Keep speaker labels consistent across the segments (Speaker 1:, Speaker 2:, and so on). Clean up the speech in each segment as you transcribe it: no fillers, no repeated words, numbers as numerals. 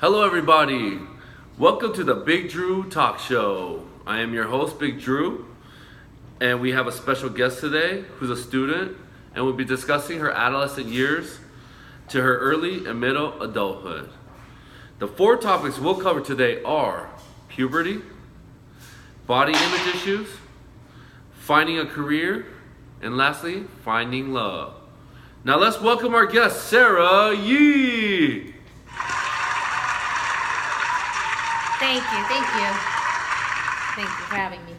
Speaker 1: Hello everybody, welcome to the Big Dru Talk Show. I am your host, Big Dru, and we have a special guest today who's a student, and we'll be discussing her adolescent years to her early and middle adulthood. The 4 topics we'll cover today are puberty, body image issues, finding a career, and lastly, finding love. Now let's welcome our guest, Sarah Yee.
Speaker 2: Thank you for having me.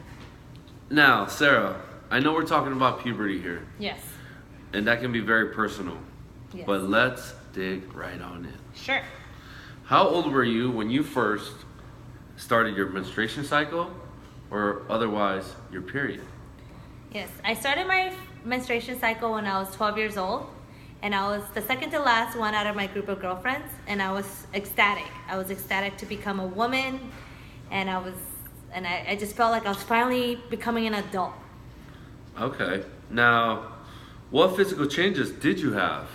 Speaker 1: Now, Sarah, I know we're talking about puberty here,
Speaker 2: Yes.
Speaker 1: and that can be very personal,
Speaker 2: Yes.
Speaker 1: but let's dig right on in.
Speaker 2: Sure.
Speaker 1: How old were you when you first started your menstruation cycle, or otherwise your period?
Speaker 2: Yes, I started my menstruation cycle when I was 12 years old, and I was the second to last one out of my group of girlfriends, and I was ecstatic. I was ecstatic to become a woman, and I just felt like I was finally becoming an adult.
Speaker 1: Okay. Now, what physical changes did you have?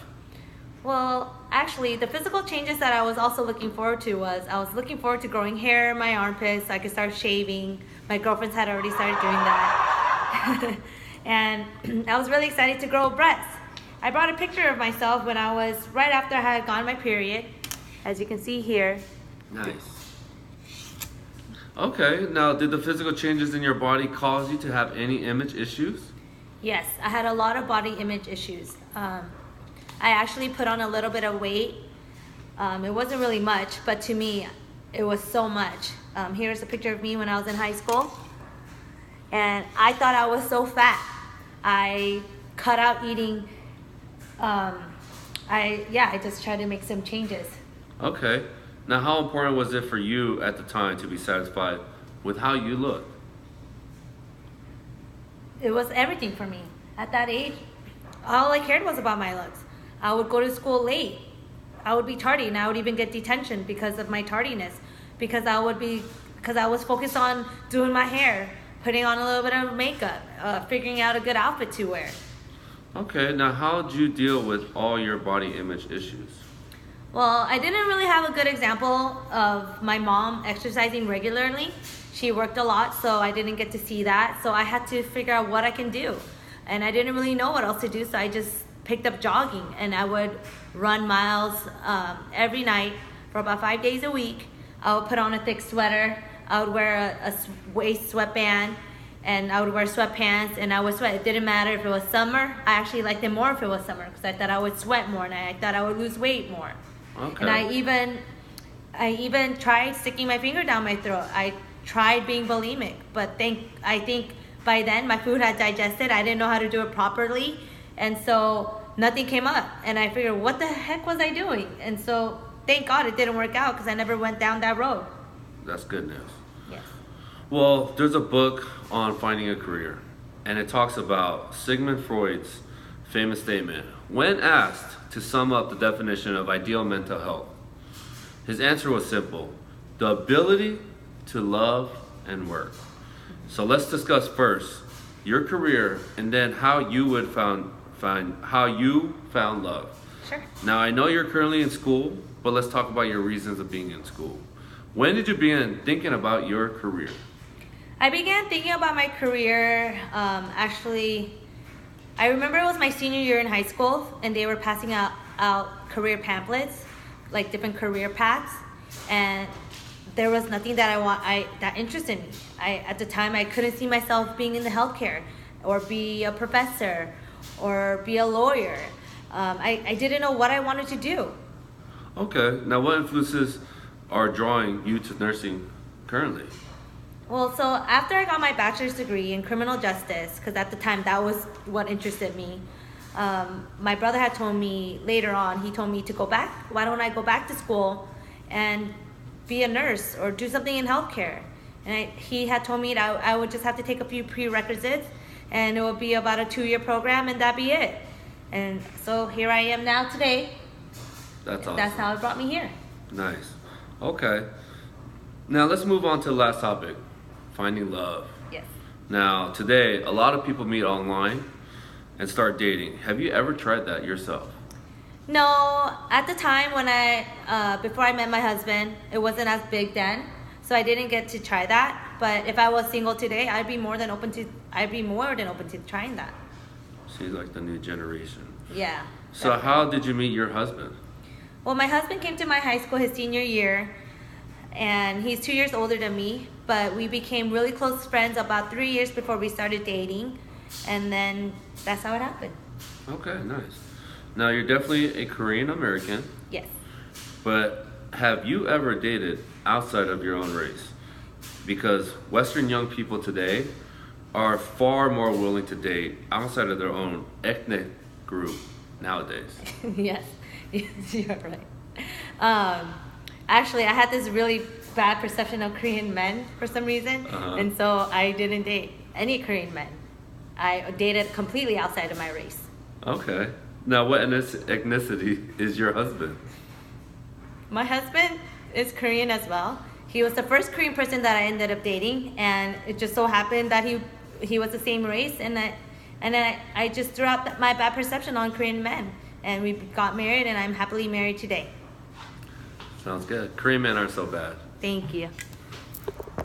Speaker 2: Well, actually, the physical changes that I was also looking forward to was I was looking forward to growing hair in my armpits so I could start shaving. My girlfriends had already started doing that. And I was really excited to grow breasts. I brought a picture of myself when I was right after I had gone my period, as you can see here.
Speaker 1: Nice. Okay. Now, did the physical changes in your body cause you to have any image issues?
Speaker 2: Yes, I had a lot of body image issues. I actually put on a little bit of weight. It wasn't really much, but to me, it was so much. Here's a picture of me when I was in high school. And I thought I was so fat. I cut out eating. I just tried to make some changes.
Speaker 1: Okay. Now, how important was it for you at the time to be satisfied with how you looked?
Speaker 2: It was everything for me. At that age, all I cared was about my looks. I would go to school late. I would be tardy, and I would even get detention because of my tardiness. Because I was focused on doing my hair, putting on a little bit of makeup, figuring out a good outfit to wear.
Speaker 1: Okay, now how did you deal with all your body image issues?
Speaker 2: Well, I didn't really have a good example of my mom exercising regularly. She worked a lot, so I didn't get to see that. So I had to figure out what I can do. And I didn't really know what else to do, so I just picked up jogging. And I would run miles every night for about 5 days a week. I would put on a thick sweater. I would wear a waist sweatband. And I would wear sweatpants, and I would sweat. It didn't matter if it was summer. I actually liked it more if it was summer because I thought I would sweat more, and I thought I would lose weight more.
Speaker 1: Okay.
Speaker 2: And I even tried sticking my finger down my throat. I tried being bulimic, but I think by then my food had digested. I didn't know how to do it properly, and so nothing came up. And I figured, what the heck was I doing? And so thank God it didn't work out because I never went down that road.
Speaker 1: That's good news.
Speaker 2: Yes.
Speaker 1: Well, there's a book on finding a career, and it talks about Sigmund Freud's famous statement. When asked to sum up the definition of ideal mental health, his answer was simple: the ability to love and work. So let's discuss first your career, and then how you would found love.
Speaker 2: Sure.
Speaker 1: Now, I know you're currently in school, but let's talk about your reasons of being in school. When did you begin thinking about your career?
Speaker 2: I began thinking about my career, actually, I remember it was my senior year in high school, and they were passing out career pamphlets, like different career paths, and there was nothing that interested me. At the time, I couldn't see myself being in the healthcare, or be a professor, or be a lawyer. I didn't know what I wanted to do.
Speaker 1: Okay, now what influences are drawing you to nursing currently?
Speaker 2: Well, so after I got my bachelor's degree in criminal justice, because at the time that was what interested me, my brother had told me later on, he told me to go back. Why don't I go back to school and be a nurse or do something in healthcare? And he had told me that I would just have to take a few prerequisites, and it would be about a 2-year program, and that'd be it. And so here I am now today.
Speaker 1: That's awesome.
Speaker 2: That's how it brought me here.
Speaker 1: Nice. Okay. Now let's move on to the last topic, finding love.
Speaker 2: Yes.
Speaker 1: Now today, a lot of people meet online and start dating. Have you ever tried that yourself?
Speaker 2: No, at the time when before I met my husband, it wasn't as big then, so I didn't get to try that. But if I was single today, I'd be more than open to trying that.
Speaker 1: She's like the new generation.
Speaker 2: Yeah.
Speaker 1: So how did you meet your husband?
Speaker 2: Well, my husband came to my high school his senior year, and he's 2 years older than me, but we became really close friends about 3 years before we started dating, and then that's how it happened.
Speaker 1: Okay, nice. Now, you're definitely a Korean American.
Speaker 2: Yes.
Speaker 1: But have you ever dated outside of your own race? Because Western young people today are far more willing to date outside of their own ethnic group nowadays.
Speaker 2: Yes, you're right. Actually, I had this really bad perception of Korean men for some reason, and so I didn't date any Korean men. I dated completely outside of my race.
Speaker 1: Okay. Now, what ethnicity is your husband?
Speaker 2: My husband is Korean as well. He was the first Korean person that I ended up dating, and it just so happened that he was the same race, and I just threw out my bad perception on Korean men, and we got married, and I'm happily married today.
Speaker 1: Sounds good. Korean men aren't so bad.
Speaker 2: Thank you.